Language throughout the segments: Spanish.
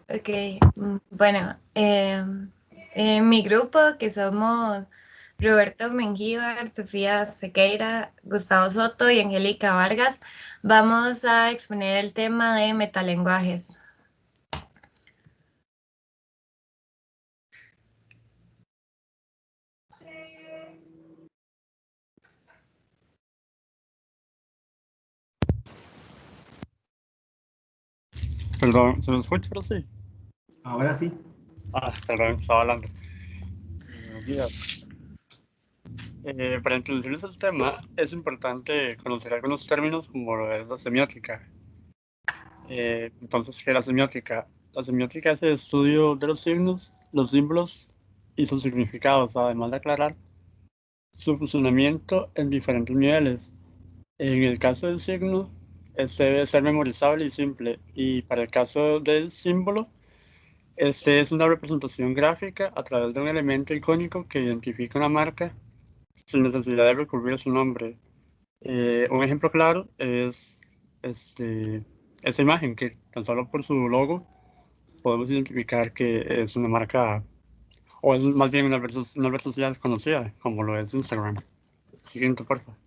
Ok, bueno, en mi grupo, que somos Roberto Mengíbar, Sofía Sequeira, Gustavo Soto y Angélica Vargas, vamos a exponer el tema de metalenguajes. Perdón, ¿se me escucha ahora sí? Ahora sí. Perdón, estaba hablando. Buenos días. Para introducirles al tema, es importante conocer algunos términos como lo es la semiótica. Entonces, ¿qué es la semiótica? La semiótica es el estudio de los signos, los símbolos y sus significados, además de aclarar su funcionamiento en diferentes niveles. En el caso del signo, este debe ser memorizable y simple, y para el caso del símbolo, este es una representación gráfica a través de un elemento icónico que identifica una marca sin necesidad de recurrir a su nombre. Un ejemplo claro es esa imagen que tan solo por su logo podemos identificar que es una marca o es más bien una red social conocida como lo es Instagram. Siguiente, por favor.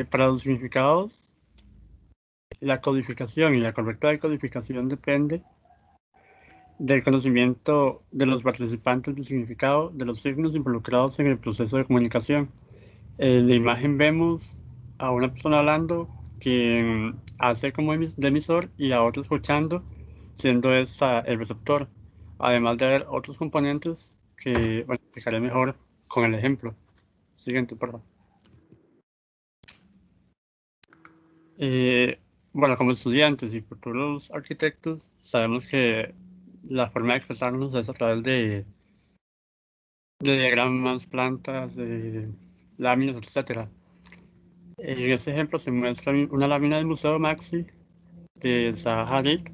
Para los significados, la codificación y la correcta decodificación depende del conocimiento de los participantes del significado de los signos involucrados en el proceso de comunicación. En la imagen vemos a una persona hablando quien hace como de emisor y a otro escuchando, siendo esta el receptor, además de haber otros componentes que bueno, explicaré mejor con el ejemplo. Siguiente, por favor. Bueno, como estudiantes y futuros arquitectos, sabemos que la forma de expresarnos es a través de diagramas, plantas, láminas, etcétera. En este ejemplo se muestra una lámina del Museo Maxi de Zaha Hadid.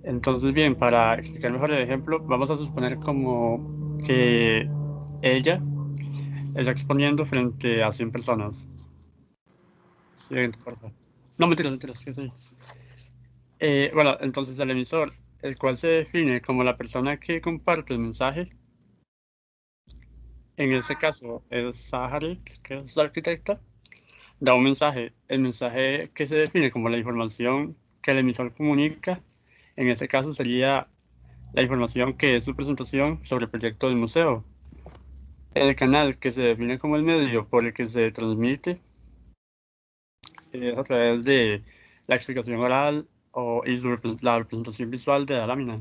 Entonces, bien, para explicar mejor el ejemplo, vamos a suponer como que ella está exponiendo frente a 100 personas. Siguiente, por favor. No, mentiras, mentiras, que sí. Bueno, entonces el emisor, el cual se define como la persona que comparte el mensaje, en este caso es Zaha Hadid, que es la arquitecta, da un mensaje. El mensaje que se define como la información que el emisor comunica, en este caso sería la información que es su presentación sobre el proyecto del museo. El canal que se define como el medio por el que se transmite es a través de la explicación oral y la representación visual de la lámina.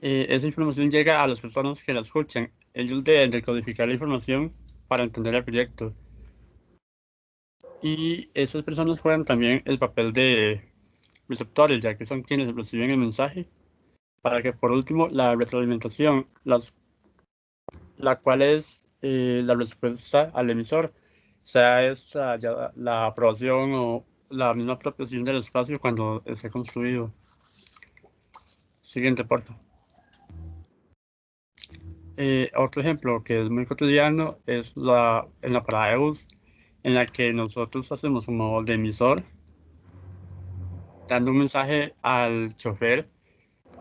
Esa información llega a las personas que la escuchan. Ellos deben decodificar la información para entender el proyecto. Y esas personas juegan también el papel de receptores, ya que son quienes reciben el mensaje, para que por último la retroalimentación, la cual es la respuesta al emisor, sea esta ya la aprobación o la misma apropiación del espacio cuando esté construido. Siguiente, por favor. Otro ejemplo que es muy cotidiano es en la parada de bus, en la que nosotros hacemos como de emisor, dando un mensaje al chofer,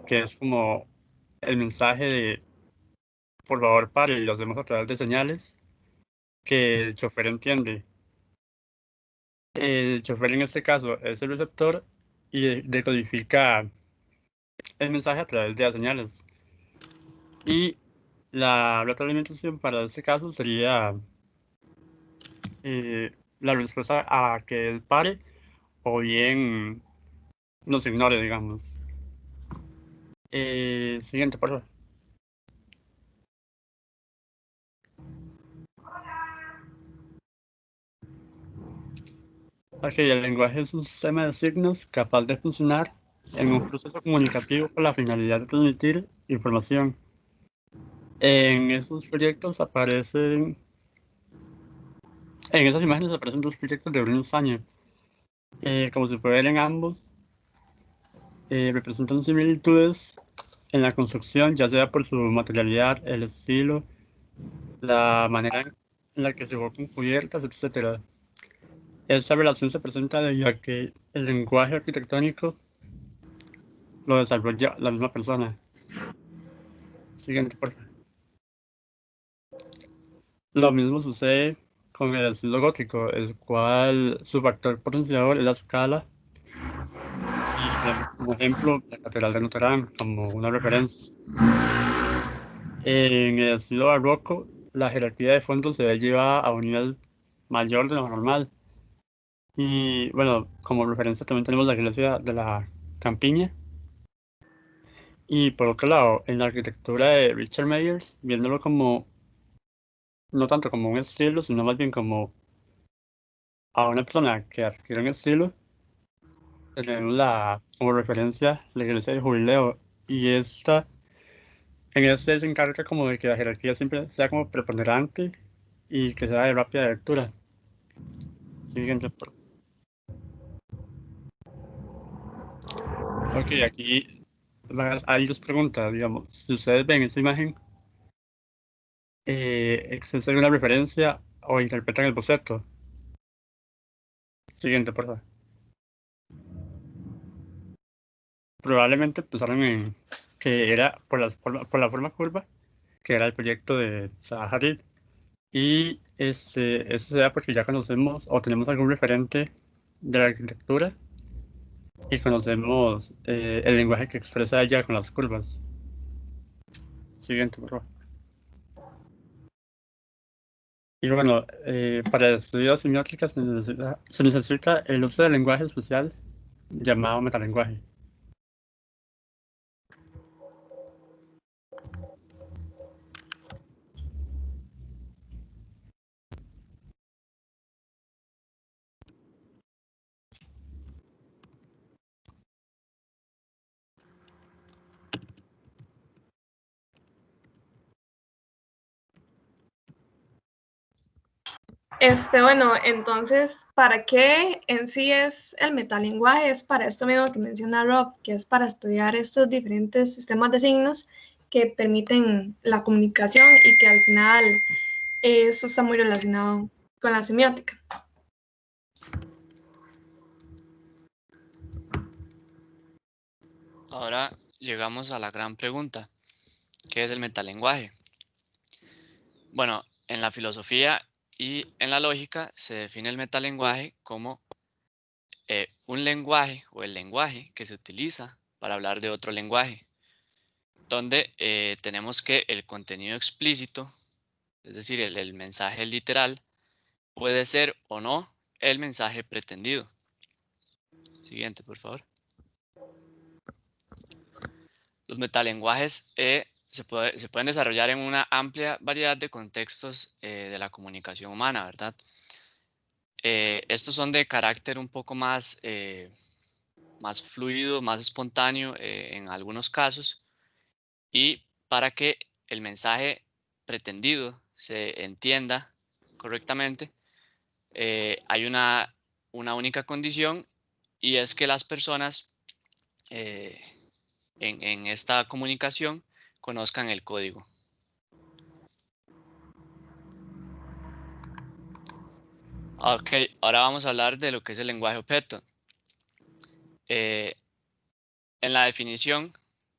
que es como el mensaje de por favor pare, y lo hacemos a través de señales que el chofer entiende. El chofer en este caso es el receptor y decodifica el mensaje a través de las señales. Y la retroalimentación para este caso sería la respuesta a que él pare o bien nos ignore, digamos. Siguiente, por favor. Ok, el lenguaje es un sistema de signos capaz de funcionar en un proceso comunicativo con la finalidad de transmitir información. En esos proyectos aparecen, en esas imágenes aparecen dos proyectos de Bruno Sáñez. Como se puede ver en ambos, representan similitudes en la construcción, ya sea por su materialidad, el estilo, la manera en la que se usan cubiertas, etcétera. Esta relación se presenta debido a que el lenguaje arquitectónico lo desarrolla la misma persona. Siguiente, por favor. Lo mismo sucede con el estilo gótico, el cual su factor potenciador es la escala. Y tenemos como ejemplo la Catedral de Notre Dame como una referencia. En el estilo barroco, la jerarquía de fondos se ve llevada a un nivel mayor de lo normal. Y bueno, como referencia también tenemos la iglesia de la Campiña. Y por otro lado, en la arquitectura de Richard Meyers, viéndolo como, no tanto como un estilo, sino más bien como a una persona que adquiere un estilo, tenemos como referencia la iglesia de Jubileo. Y en este se encarga como de que la jerarquía siempre sea como preponderante y que sea de rápida lectura. Siguiente. Ok, aquí hay dos preguntas, digamos. Si ustedes ven esta imagen, ¿existe alguna referencia o interpretan el boceto? Siguiente, por favor. Probablemente pensaron en que era por la forma curva, que era el proyecto de Zaha Hadid. Y eso se da porque ya conocemos o tenemos algún referente de la arquitectura y conocemos el lenguaje que expresa ella con las curvas. Siguiente, por favor. Y bueno, para el estudio de semiótica se necesita el uso del lenguaje especial llamado metalenguaje. Bueno, entonces, ¿para qué en sí es el metalenguaje? Es para esto mismo que menciona Rob, que es para estudiar estos diferentes sistemas de signos que permiten la comunicación y que al final eso está muy relacionado con la semiótica. Ahora llegamos a la gran pregunta, ¿qué es el metalenguaje? Bueno, en la filosofía y en la lógica se define el metalenguaje como un lenguaje o el lenguaje que se utiliza para hablar de otro lenguaje, donde tenemos que el contenido explícito, es decir, el mensaje literal, puede ser o no el mensaje pretendido. Siguiente, por favor. Los metalenguajes se pueden desarrollar en una amplia variedad de contextos de la comunicación humana, ¿verdad? Estos son de carácter un poco más fluido, más espontáneo en algunos casos, y para que el mensaje pretendido se entienda correctamente, hay una única condición, y es que las personas eh, en esta comunicación conozcan el código. Ok, ahora vamos a hablar de lo que es el lenguaje objeto. En la definición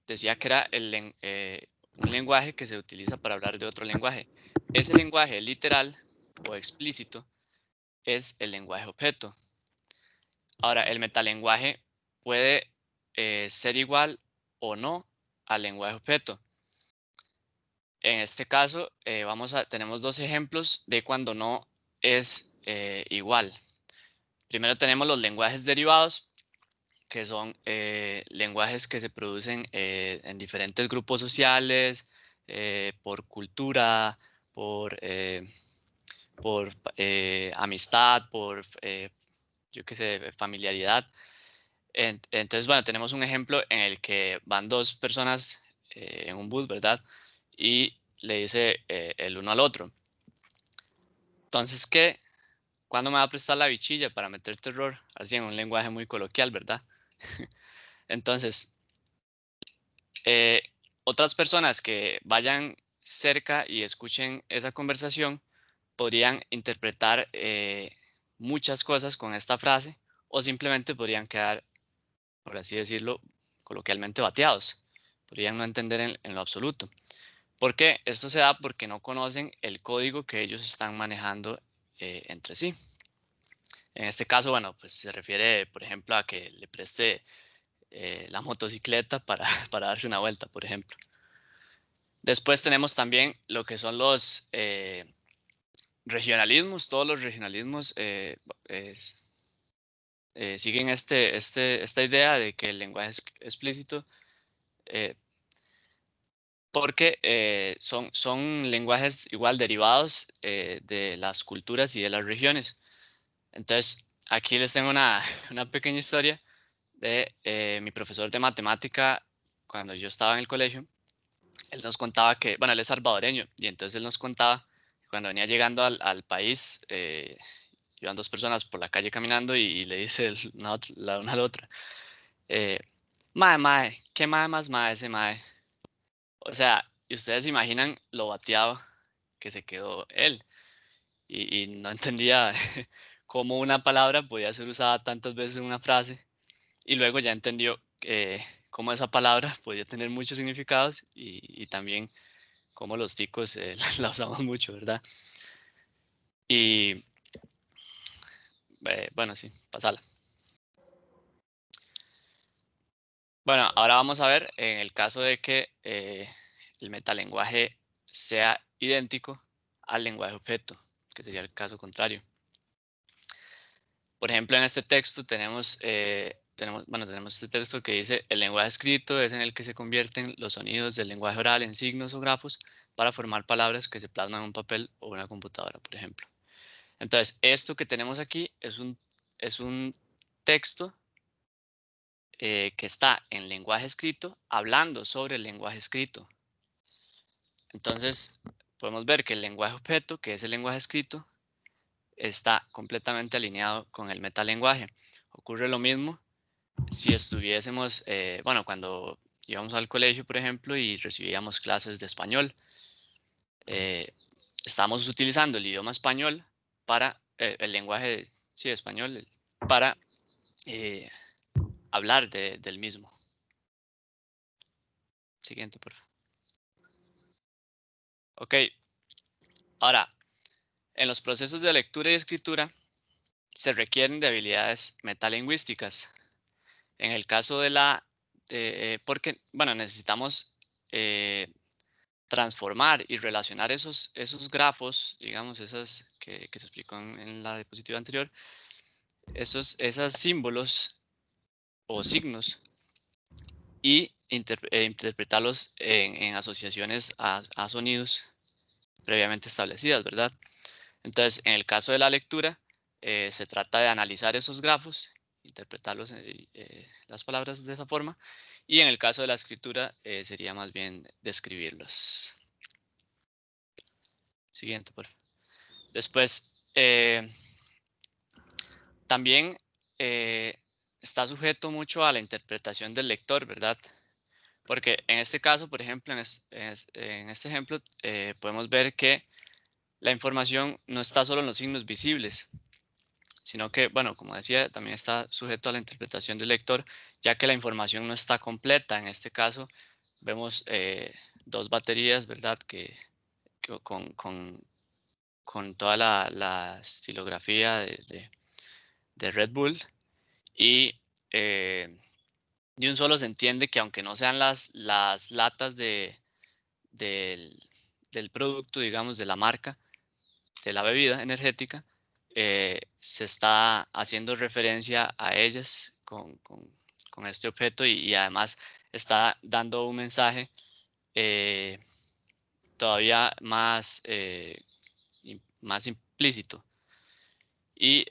decía que era un lenguaje que se utiliza para hablar de otro lenguaje. Ese lenguaje literal o explícito es el lenguaje objeto. Ahora, el metalenguaje puede ser igual o no al lenguaje objeto. En este caso, tenemos dos ejemplos de cuando no es igual. Primero tenemos los lenguajes derivados, que son lenguajes que se producen en diferentes grupos sociales, por cultura, por amistad, yo qué sé, familiaridad. Entonces, bueno, tenemos un ejemplo en el que van dos personas en un bus, ¿verdad? Y le dice el uno al otro: entonces, ¿qué? ¿Cuándo me va a prestar la bichilla para meter terror? Así en un lenguaje muy coloquial, ¿verdad? Entonces, otras personas que vayan cerca y escuchen esa conversación podrían interpretar muchas cosas con esta frase o simplemente podrían quedar, por así decirlo, coloquialmente bateados. Podrían no entender en lo absoluto. ¿Por qué? Esto se da porque no conocen el código que ellos están manejando entre sí. En este caso, bueno, pues se refiere, por ejemplo, a que le preste la motocicleta para darse una vuelta, por ejemplo. Después tenemos también lo que son los regionalismos. Todos los regionalismos siguen esta idea de que el lenguaje es explícito porque son lenguajes igual derivados de las culturas y de las regiones. Entonces, aquí les tengo una pequeña historia de mi profesor de matemática cuando yo estaba en el colegio. Él nos contaba que, bueno, él es salvadoreño, y entonces él nos contaba que cuando venía llegando al país, iban dos personas por la calle caminando y le dice la una a la otra, mae, ¿qué mae más mae ese mae? O sea, y ustedes se imaginan lo bateado que se quedó él y no entendía cómo una palabra podía ser usada tantas veces en una frase y luego ya entendió cómo esa palabra podía tener muchos significados y también cómo los ticos la usamos mucho, ¿verdad? Y bueno, sí, pasala. Bueno, ahora vamos a ver en el caso de que el metalenguaje sea idéntico al lenguaje objeto, que sería el caso contrario. Por ejemplo, en este texto tenemos este texto que dice: el lenguaje escrito es en el que se convierten los sonidos del lenguaje oral en signos o grafos para formar palabras que se plasman en un papel o una computadora, por ejemplo. Entonces, esto que tenemos aquí es un texto que está en lenguaje escrito hablando sobre el lenguaje escrito. Entonces, podemos ver que el lenguaje objeto, que es el lenguaje escrito, está completamente alineado con el metalenguaje. Ocurre lo mismo si estuviésemos, bueno, cuando íbamos al colegio, por ejemplo, y recibíamos clases de español. Estamos utilizando el idioma español para el lenguaje, sí, español, para hablar del mismo. Siguiente, por favor. Ok, ahora, en los procesos de lectura y escritura se requieren de habilidades metalingüísticas. En el caso de porque, bueno, necesitamos transformar y relacionar esos grafos, digamos, esas que se explicó en la diapositiva anterior, esos símbolos o signos y interpretarlos en asociaciones a sonidos previamente establecidas, ¿verdad? Entonces, en el caso de la lectura, se trata de analizar esos grafos, interpretarlos, las palabras de esa forma, y en el caso de la escritura sería más bien describirlos. Siguiente, por favor. Después, también está sujeto mucho a la interpretación del lector, ¿verdad? Porque en este caso, por ejemplo, en este ejemplo, podemos ver que la información no está solo en los signos visibles, sino que, bueno, como decía, también está sujeto a la interpretación del lector, ya que la información no está completa. En este caso, vemos dos baterías, ¿verdad? Con toda la estilografía de Red Bull y de un solo se entiende que aunque no sean las latas del producto, digamos, de la marca, de la bebida energética, se está haciendo referencia a ellas con este objeto y además está dando un mensaje todavía más implícito. Y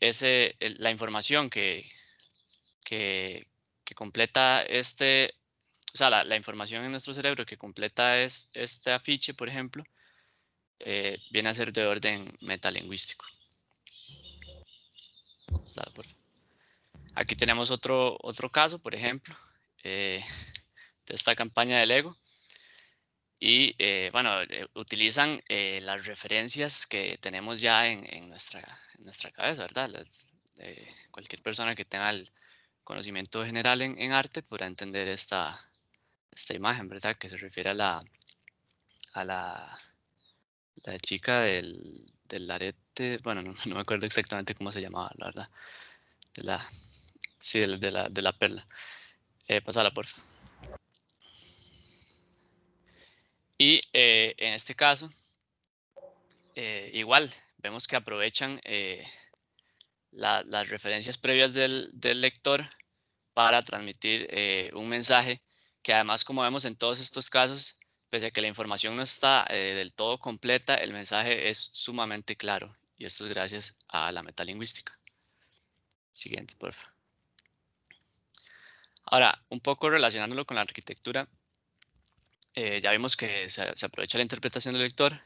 la información que completa o sea, la información en nuestro cerebro que completa este afiche, por ejemplo, viene a ser de orden metalingüístico. Aquí tenemos otro caso, por ejemplo, de esta campaña de Lego. Y bueno, utilizan las referencias que tenemos ya en nuestra cabeza, ¿verdad? Cualquier persona que tenga el conocimiento general en arte podrá entender esta imagen, ¿verdad? Que se refiere a la chica del arete, bueno, no me acuerdo exactamente cómo se llamaba, la verdad. Sí, de la perla. Pasala, por favor. Y en este caso, igual, vemos que aprovechan las referencias previas del lector para transmitir un mensaje que además, como vemos en todos estos casos, pese a que la información no está del todo completa, el mensaje es sumamente claro. Y esto es gracias a la metalingüística. Siguiente, por favor. Ahora, un poco relacionándolo con la arquitectura, ya vimos que se aprovecha la interpretación del lector,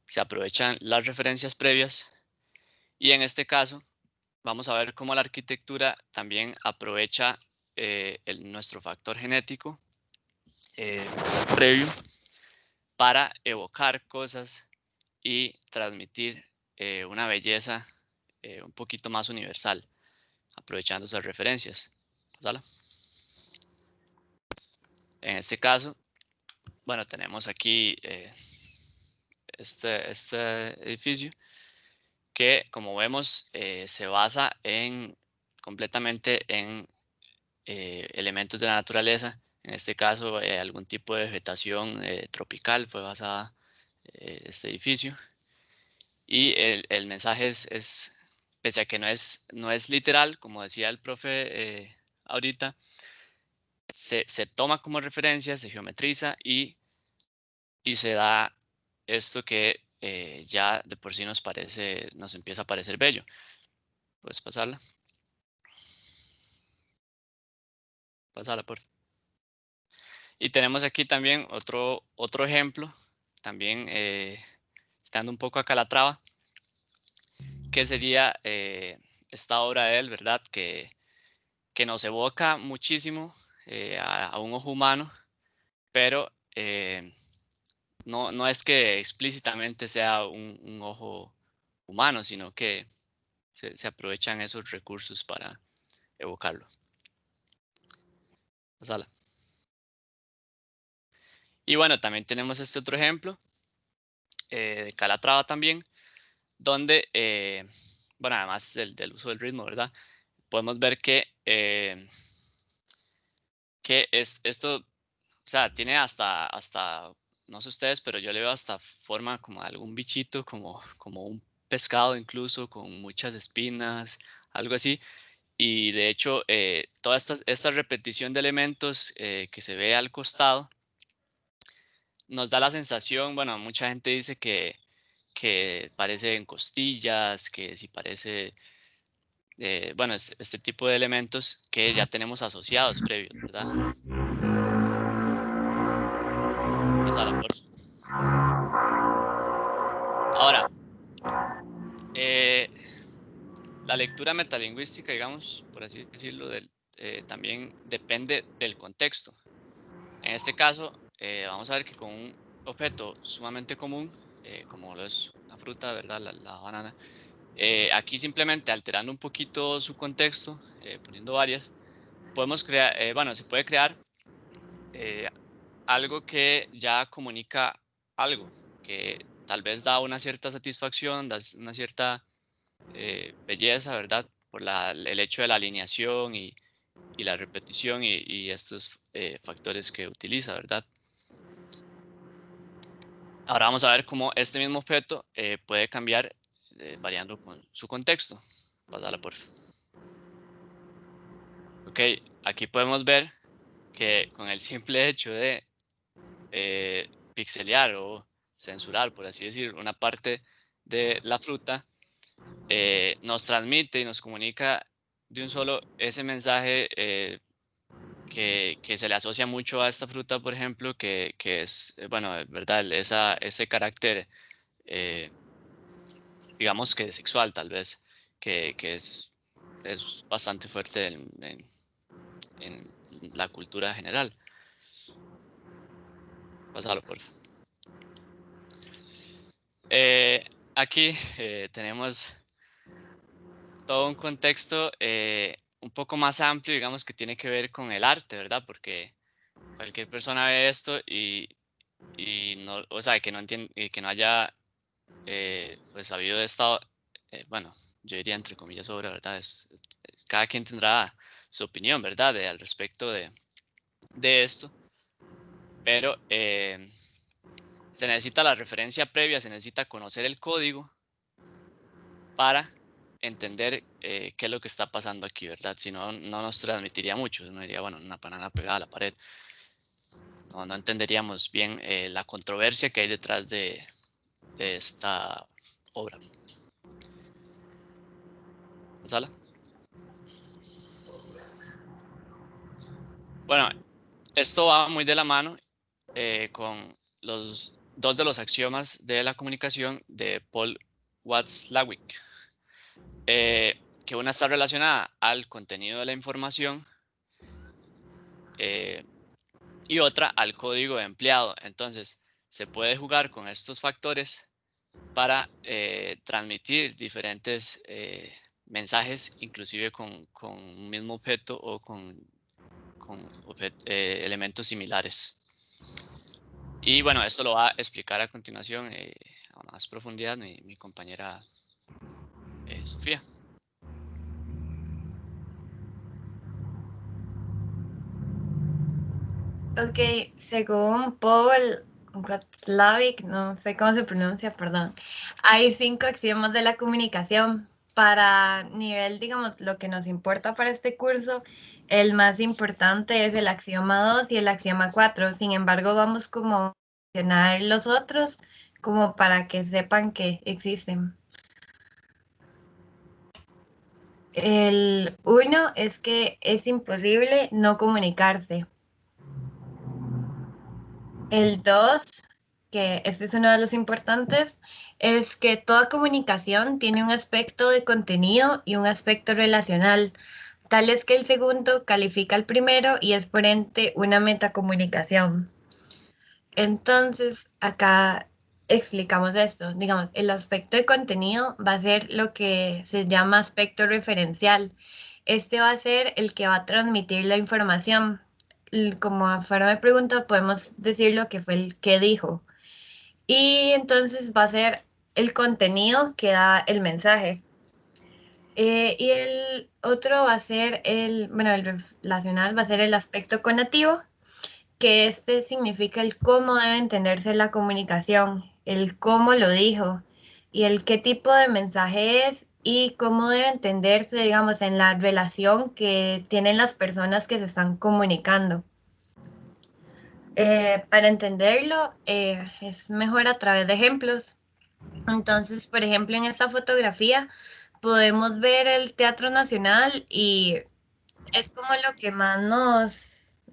se aprovechan las referencias previas y en este caso vamos a ver cómo la arquitectura también aprovecha nuestro factor genético previo para evocar cosas y transmitir una belleza un poquito más universal, aprovechando esas referencias. ¿Sala? En este caso, bueno, tenemos aquí este edificio que, como vemos, se basa completamente en elementos de la naturaleza. En este caso, algún tipo de vegetación tropical fue basada este edificio. Y el mensaje pese a que no es literal, como decía el profe ahorita, se toma como referencia, se geometriza y se da esto que ya de por sí nos empieza a parecer bello. ¿Puedes pasarla? Pasarla, por favor. Y tenemos aquí también otro ejemplo, también estando un poco a Calatrava, que sería esta obra de él, ¿verdad? Que nos evoca muchísimo a un ojo humano, pero no es que explícitamente sea un ojo humano, sino que se aprovechan esos recursos para evocarlo. Pasala. Y bueno, también tenemos este otro ejemplo de Calatrava también, donde, bueno, además del uso del ritmo, ¿verdad? Podemos ver que esto, o sea, tiene hasta, no sé ustedes, pero yo le veo hasta forma como algún bichito, como un pescado incluso, con muchas espinas, algo así. Y de hecho, toda esta repetición de elementos que se ve al costado nos da la sensación, bueno, mucha gente dice que parecen costillas, que si parece, bueno, este tipo de elementos que ya tenemos asociados previos, ¿verdad? Pasala, por favor. Ahora, la lectura metalingüística, digamos, por así decirlo, también depende del contexto. En este caso, vamos a ver que con un objeto sumamente común, como lo es una fruta, ¿verdad? La banana, aquí simplemente alterando un poquito su contexto, poniendo varias, podemos crear, bueno, se puede crear algo que ya comunica algo, que tal vez da una cierta satisfacción, da una cierta belleza, ¿verdad? Por el hecho de la alineación y la repetición y estos factores que utiliza, ¿verdad? Ahora vamos a ver cómo este mismo objeto puede cambiar variando con su contexto. Pásala, por favor. Ok, aquí podemos ver que con el simple hecho de pixelear o censurar, por así decir, una parte de la fruta, nos transmite y nos comunica de un solo ese mensaje que se le asocia mucho a esta fruta, por ejemplo, que es, bueno, verdad, ese carácter, digamos que sexual tal vez, que es bastante fuerte en la cultura general. Pásalo, por favor. Aquí tenemos todo un contexto un poco más amplio, digamos, que tiene que ver con el arte, ¿verdad? Porque cualquier persona ve esto y no, o sea, que no entiende, que no haya pues sabido de esta, bueno, yo diría entre comillas obra, ¿verdad? Cada quien tendrá su opinión, ¿verdad? Al respecto de esto, pero se necesita la referencia previa, se necesita conocer el código para entender qué es lo que está pasando aquí, ¿verdad? Si no, no nos transmitiría mucho, uno diría, bueno, una banana pegada a la pared. No, no entenderíamos bien la controversia que hay detrás de esta obra. ¿Sala? Bueno, esto va muy de la mano con dos de los axiomas de la comunicación de Paul Watzlawick, que una está relacionada al contenido de la información y otra al código de empleado. Entonces, se puede jugar con estos factores para transmitir diferentes mensajes, inclusive con un mismo objeto o con elementos similares. Y bueno, esto lo va a explicar a continuación a más profundidad mi compañera Sofía. Ok, según Paul Watzlawick, no sé cómo se pronuncia, perdón, hay 5 axiomas de la comunicación. Para nivel, digamos, lo que nos importa para este curso, el más importante es el axioma 2 y el axioma 4. Sin embargo, vamos como a mencionar los otros como para que sepan que existen. El 1 es que es imposible no comunicarse. El 2, que este es uno de los importantes, es que toda comunicación tiene un aspecto de contenido y un aspecto relacional, tal es que el segundo califica al primero y es por ende una metacomunicación. Entonces, acá explicamos esto. Digamos, el aspecto de contenido va a ser lo que se llama aspecto referencial. Este va a ser el que va a transmitir la información. Como a forma de pregunta, podemos decir lo que fue el que dijo. Y entonces va a ser el contenido que da el mensaje. Y el otro va a ser bueno, el relacional va a ser el aspecto conectivo, que este significa el cómo debe entenderse la comunicación, el cómo lo dijo y el qué tipo de mensaje es y cómo debe entenderse, digamos, en la relación que tienen las personas que se están comunicando. Para entenderlo, es mejor a través de ejemplos. Entonces, por ejemplo, en esta fotografía podemos ver el Teatro Nacional y es como lo que más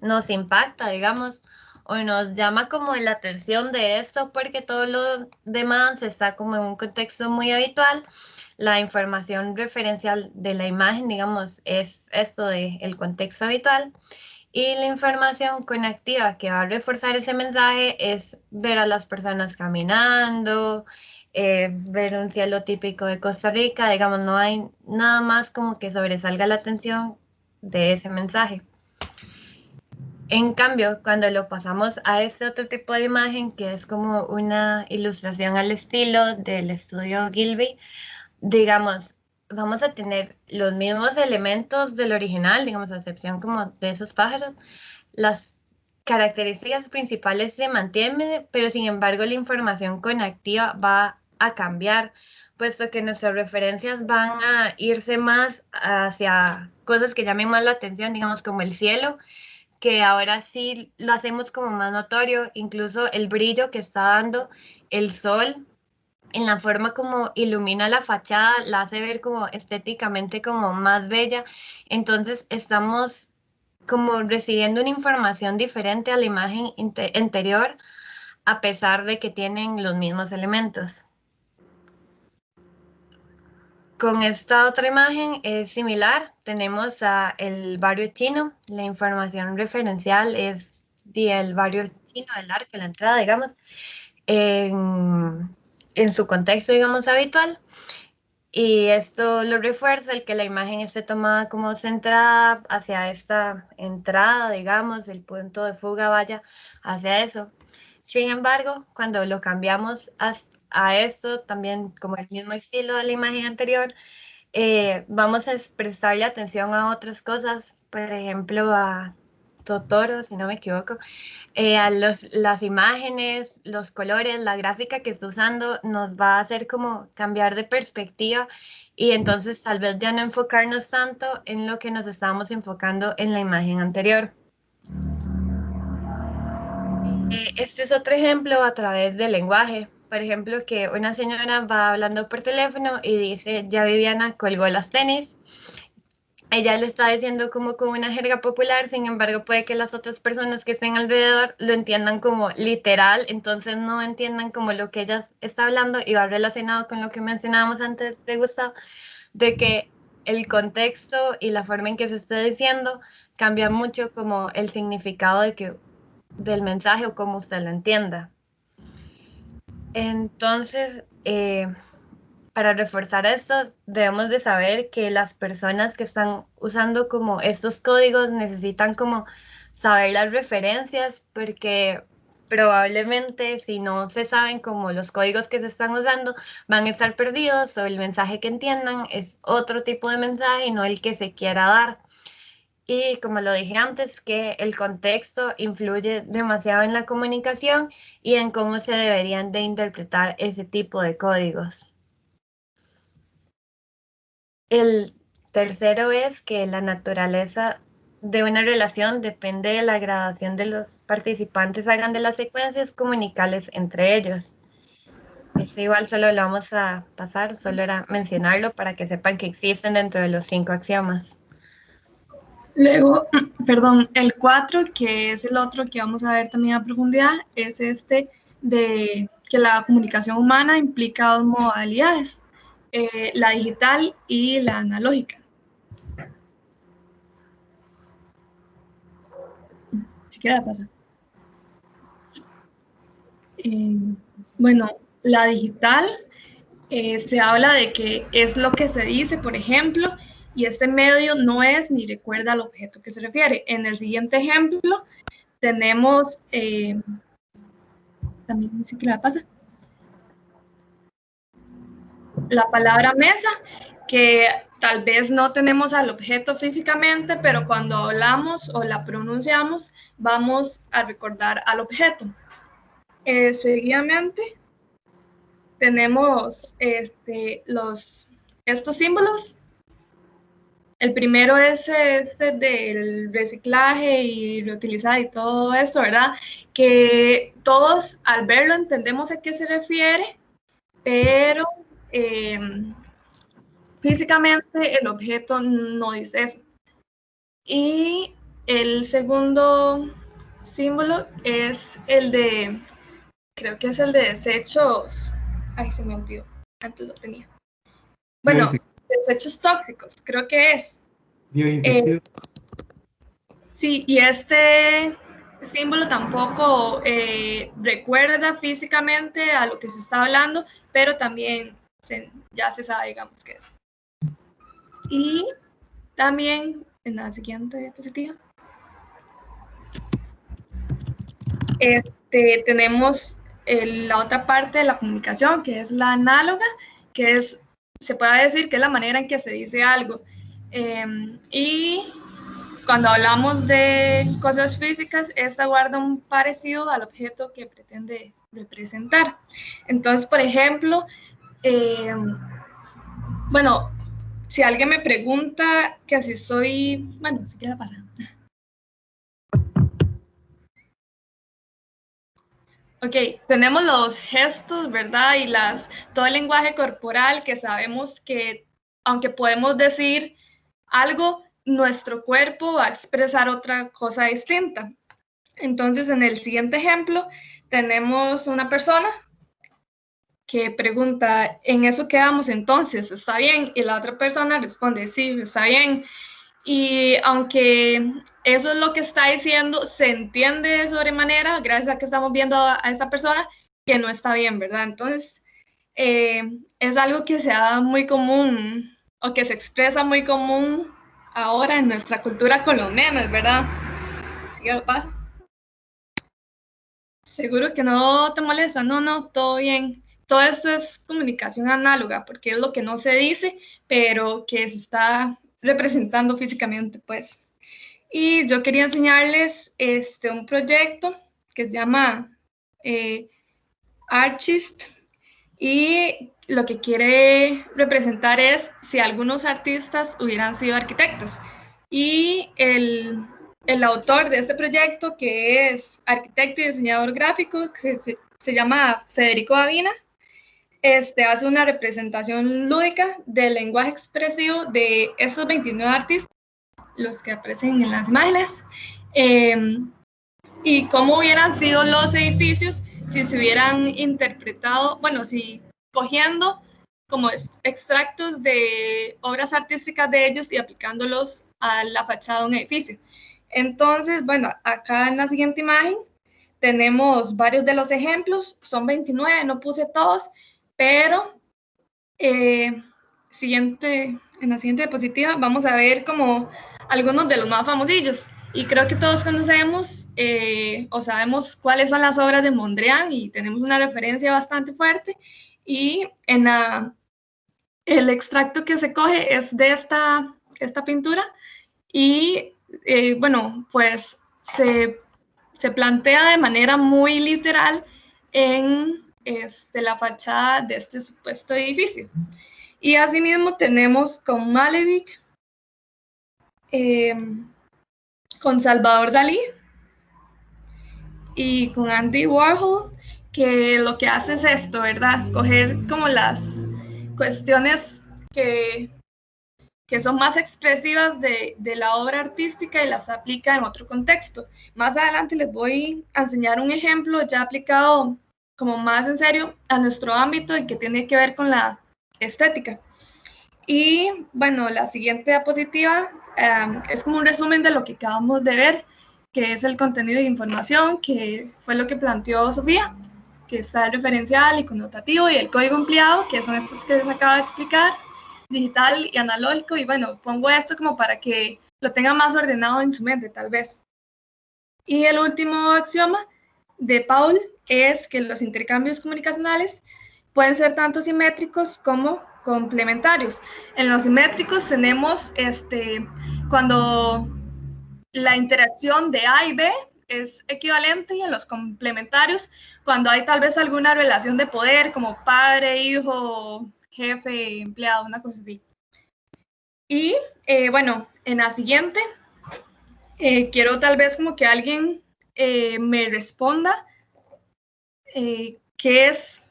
nos impacta, digamos, o nos llama como la atención de esto, porque todo lo demás está como en un contexto muy habitual. La información referencial de la imagen, digamos, es esto de el contexto habitual. Y la información conectiva que va a reforzar ese mensaje es ver a las personas caminando, ver un cielo típico de Costa Rica, digamos, no hay nada más como que sobresalga la atención de ese mensaje. En cambio, cuando lo pasamos a este otro tipo de imagen, que es como una ilustración al estilo del estudio Gilby, digamos, vamos a tener los mismos elementos del original, digamos, a excepción como de esos pájaros. Las características principales se mantienen, pero sin embargo la información conectiva va a cambiar, puesto que nuestras referencias van a irse más hacia cosas que llamen más la atención, digamos como el cielo, que ahora sí lo hacemos como más notorio, incluso el brillo que está dando el sol en la forma como ilumina la fachada, la hace ver como estéticamente como más bella. Entonces estamos como recibiendo una información diferente a la imagen anterior, a pesar de que tienen los mismos elementos. Con esta otra imagen es similar, tenemos el barrio chino, la información referencial es el barrio chino, el arco, la entrada, digamos, en en su contexto, digamos, habitual. Y esto lo refuerza el que la imagen esté tomada como centrada hacia esta entrada, digamos, el punto de fuga vaya hacia eso. Sin embargo, cuando lo cambiamos a esto, también como el mismo estilo de la imagen anterior, vamos a prestarle atención a otras cosas, por ejemplo, a Totoro, si no me equivoco, a las imágenes, los colores, la gráfica que está usando nos va a hacer como cambiar de perspectiva y entonces tal vez ya no enfocarnos tanto en lo que nos estábamos enfocando en la imagen anterior. Este es otro ejemplo a través del lenguaje. Por ejemplo, que una señora va hablando por teléfono y dice, ya Viviana colgó las tenis. Ella lo está diciendo como con una jerga popular, sin embargo puede que las otras personas que estén alrededor lo entiendan como literal, entonces no entiendan como lo que ella está hablando y va relacionado con lo que mencionábamos antes de Gustavo, de que el contexto y la forma en que se está diciendo cambia mucho como el significado del mensaje o cómo usted lo entienda. Entonces, para reforzar esto, debemos de saber que las personas que están usando como estos códigos necesitan como saber las referencias porque probablemente si no se saben como los códigos que se están usando van a estar perdidos o el mensaje que entiendan es otro tipo de mensaje y no el que se quiera dar. Y como lo dije antes, que el contexto influye demasiado en la comunicación y en cómo se deberían de interpretar ese tipo de códigos. El tercero es que la naturaleza de una relación depende de la gradación de los participantes hagan de las secuencias comunicales entre ellos. Eso igual solo lo vamos a pasar, solo era mencionarlo para que sepan que existen dentro de los 5 axiomas. Luego, perdón, el 4, que es el otro que vamos a ver también a profundidad, es este de que la comunicación humana implica dos modalidades, la digital y la analógica. Si quiere la pasa. Bueno, la digital se habla de que es lo que se dice, por ejemplo, y este medio no es ni recuerda al objeto que se refiere. En el siguiente ejemplo tenemos, también sí que la pasa, la palabra mesa, que tal vez no tenemos al objeto físicamente, pero cuando hablamos o la pronunciamos, vamos a recordar al objeto. Seguidamente tenemos estos símbolos. El primero es este del reciclaje y reutilizar y todo esto, ¿verdad? Que todos al verlo entendemos a qué se refiere, pero físicamente el objeto no dice eso. Y el segundo símbolo es el de, creo que es el de desechos. Ay, se me olvidó, antes lo tenía. Bueno, desechos tóxicos, creo que es. Bioinfección. Sí, y este símbolo tampoco recuerda físicamente a lo que se está hablando, pero también ya se sabe, digamos, qué es. Y también en la siguiente diapositiva tenemos la otra parte de la comunicación, que es la análoga, que es, se puede decir que es la manera en que se dice algo. Y cuando hablamos de cosas físicas, esta guarda un parecido al objeto que pretende representar. Entonces, por ejemplo, bueno, si alguien me pregunta que si soy, bueno, si quiere pasar. Ok, tenemos los gestos, ¿verdad? Y todo el lenguaje corporal que sabemos que, aunque podemos decir algo, nuestro cuerpo va a expresar otra cosa distinta. Entonces, en el siguiente ejemplo, tenemos una persona que pregunta, ¿en eso quedamos entonces? ¿Está bien? Y la otra persona responde, sí, está bien. Y aunque eso es lo que está diciendo, se entiende de sobremanera, gracias a que estamos viendo a esta persona, que no está bien, ¿verdad? Entonces, es algo que se da muy común o que se expresa muy común ahora en nuestra cultura con los memes, ¿verdad? ¿Sí que lo pasa? Seguro que no te molesta, no, todo bien. Todo esto es comunicación análoga, porque es lo que no se dice, pero que se está representando físicamente, pues. Y yo quería enseñarles un proyecto que se llama Archist, y lo que quiere representar es si algunos artistas hubieran sido arquitectos. Y el autor de este proyecto, que es arquitecto y diseñador gráfico, que se llama Federico Avina, hace una representación lúdica del lenguaje expresivo de estos 29 artistas, los que aparecen en las imágenes, y cómo hubieran sido los edificios si se hubieran interpretado, bueno, si cogiendo como extractos de obras artísticas de ellos y aplicándolos a la fachada de un edificio. Entonces, bueno, acá en la siguiente imagen tenemos varios de los ejemplos, son 29, no puse todos, pero en la siguiente diapositiva vamos a ver como algunos de los más famosillos. Y creo que todos conocemos o sabemos cuáles son las obras de Mondrian y tenemos una referencia bastante fuerte. Y el extracto que se coge es de esta pintura y bueno, pues se plantea de manera muy literal en la fachada de este supuesto edificio. Y asimismo tenemos con Malevich, con Salvador Dalí y con Andy Warhol, que lo que hace es esto, ¿verdad? Coger como las cuestiones que son más expresivas de la obra artística y las aplica en otro contexto. Más adelante les voy a enseñar un ejemplo ya aplicado como más en serio a nuestro ámbito y que tiene que ver con la estética. Y bueno, la siguiente diapositiva es como un resumen de lo que acabamos de ver, que es el contenido de información, que fue lo que planteó Sofía, que está el referencial y connotativo y el código empleado, que son estos que les acabo de explicar, digital y analógico. Y bueno, pongo esto como para que lo tengan más ordenado en su mente, tal vez. Y el último axioma de Paul es que los intercambios comunicacionales pueden ser tanto simétricos como complementarios. En los simétricos tenemos cuando la interacción de A y B es equivalente, y en los complementarios cuando hay tal vez alguna relación de poder como padre, hijo, jefe, empleado, una cosa así. Y bueno, en la siguiente quiero tal vez como que alguien me responda qué es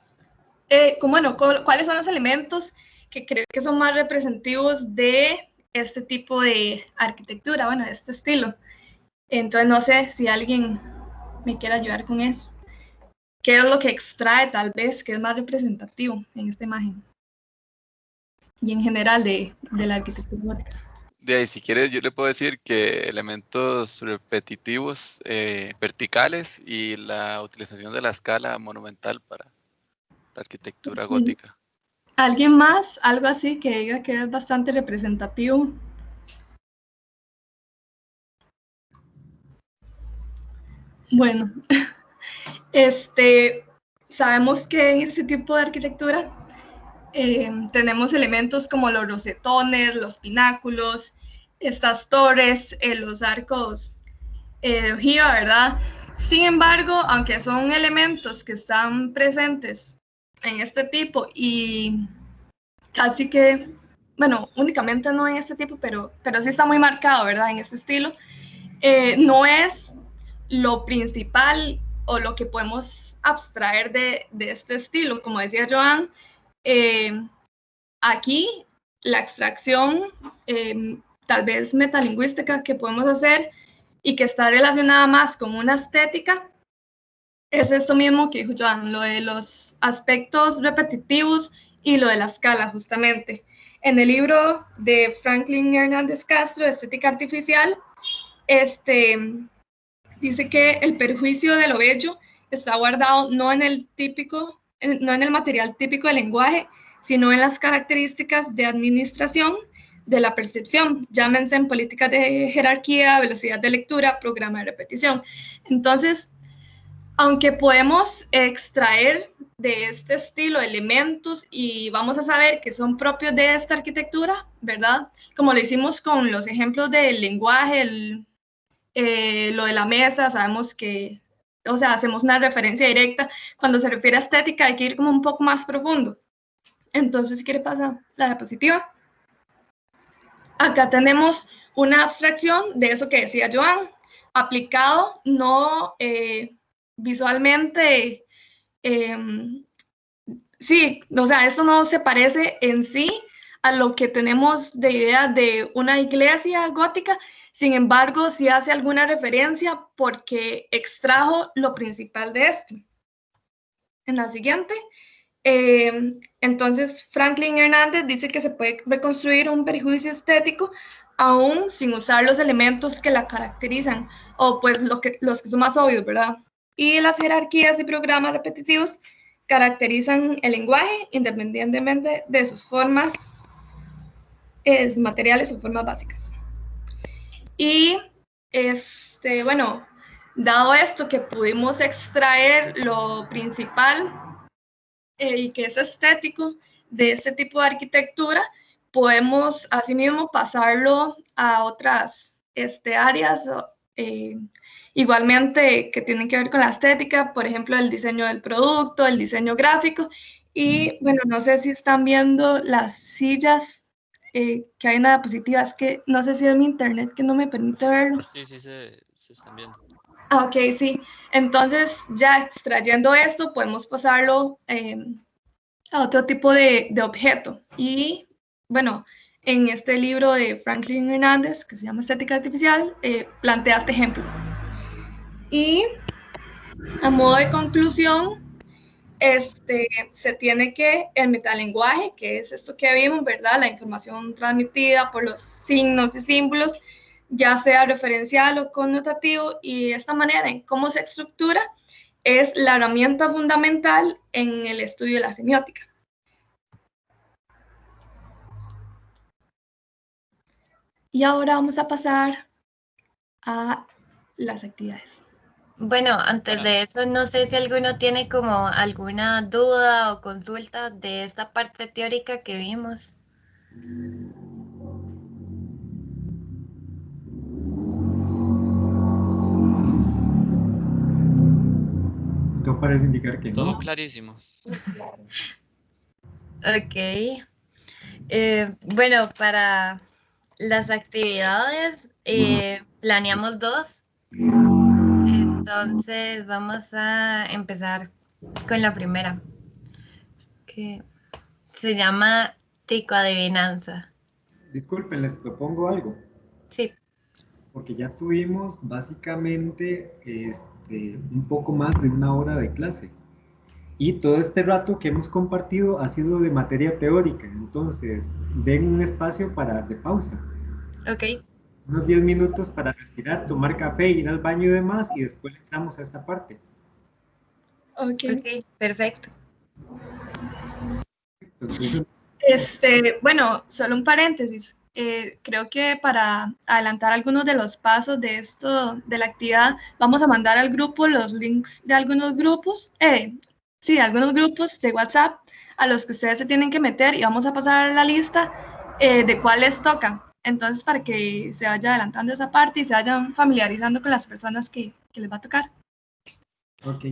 cuáles son los elementos que creo que son más representativos de este tipo de arquitectura, bueno, de este estilo. Entonces, no sé si alguien me quiere ayudar con eso. ¿Qué es lo que extrae, tal vez, que es más representativo en esta imagen? Y en general de la arquitectura gótica. De ahí, si quieres, yo le puedo decir que elementos repetitivos verticales y la utilización de la escala monumental para la arquitectura gótica. ¿Alguien más? Algo así que diga que es bastante representativo. Bueno, sabemos que en este tipo de arquitectura tenemos elementos como los rosetones, los pináculos, estas torres, los arcos de ojiva, ¿verdad? Sin embargo, aunque son elementos que están presentes en este tipo y casi que, bueno, únicamente no en este tipo, pero sí está muy marcado, ¿verdad? En este estilo, no es lo principal o lo que podemos abstraer de este estilo. Como decía Joan, aquí la extracción tal vez metalingüística que podemos hacer y que está relacionada más con una estética es esto mismo que dijo Joan, lo de los aspectos repetitivos y lo de la escala, justamente. En el libro de Franklin Hernández Castro, Estética Artificial, dice que el perjuicio de lo bello está guardado no en el típico no en el material típico del lenguaje, sino en las características de administración de la percepción, llámense en políticas de jerarquía, velocidad de lectura, programa de repetición. Entonces, aunque podemos extraer de este estilo elementos y vamos a saber que son propios de esta arquitectura, ¿verdad? Como lo hicimos con los ejemplos del lenguaje, lo de la mesa, sabemos que, o sea, hacemos una referencia directa. Cuando se refiere a estética hay que ir como un poco más profundo. Entonces, si quiere pasar la diapositiva. Acá tenemos una abstracción de eso que decía Joan, aplicado no visualmente, sí, o sea, esto no se parece en sí a lo que tenemos de idea de una iglesia gótica, sin embargo, sí hace alguna referencia porque extrajo lo principal de esto. En la siguiente, entonces Franklin Hernández dice que se puede reconstruir un prejuicio estético aún sin usar los elementos que la caracterizan, o pues los que son más obvios, ¿verdad? Y las jerarquías y programas repetitivos caracterizan el lenguaje independientemente de sus formas materiales o formas básicas. Y, bueno, dado esto que pudimos extraer lo principal y que es estético de este tipo de arquitectura, podemos asimismo pasarlo a otras áreas igualmente que tienen que ver con la estética, por ejemplo, el diseño del producto, el diseño gráfico. Y bueno, no sé si están viendo las sillas que hay en la diapositiva, es que no sé si es mi internet que no me permite verlo. Sí, se están viendo. Ah, ok, sí. Entonces, ya extrayendo esto, podemos pasarlo a otro tipo de objeto. Y bueno, en este libro de Franklin Hernández, que se llama Estética Artificial, plantea este ejemplo. Y a modo de conclusión, se tiene que el metalenguaje, que es esto que vimos, ¿verdad? La información transmitida por los signos y símbolos, ya sea referencial o connotativo, y de esta manera en cómo se estructura es la herramienta fundamental en el estudio de la semiótica. Y ahora vamos a pasar a las actividades. Bueno, antes de eso, no sé si alguno tiene como alguna duda o consulta de esta parte teórica que vimos. Todo parece indicar que Todo no. clarísimo. Ok. Bueno, para las actividades planeamos 2. Entonces vamos a empezar con la primera, que se llama Ticoadivinanza. Disculpen, les propongo algo. Sí. Porque ya tuvimos básicamente un poco más de 1 hora de clase. Y todo este rato que hemos compartido ha sido de materia teórica. Entonces, den un espacio de pausa. Ok. Unos 10 minutos para respirar, tomar café, ir al baño y demás, y después entramos a esta parte. Ok. Perfecto. Entonces, bueno, solo un paréntesis. Creo que para adelantar algunos de los pasos de esto, de la actividad, vamos a mandar al grupo los links de algunos grupos, algunos grupos de WhatsApp a los que ustedes se tienen que meter y vamos a pasar la lista de cuáles toca. Entonces, para que se vaya adelantando esa parte y se vayan familiarizando con las personas que les va a tocar. Ok.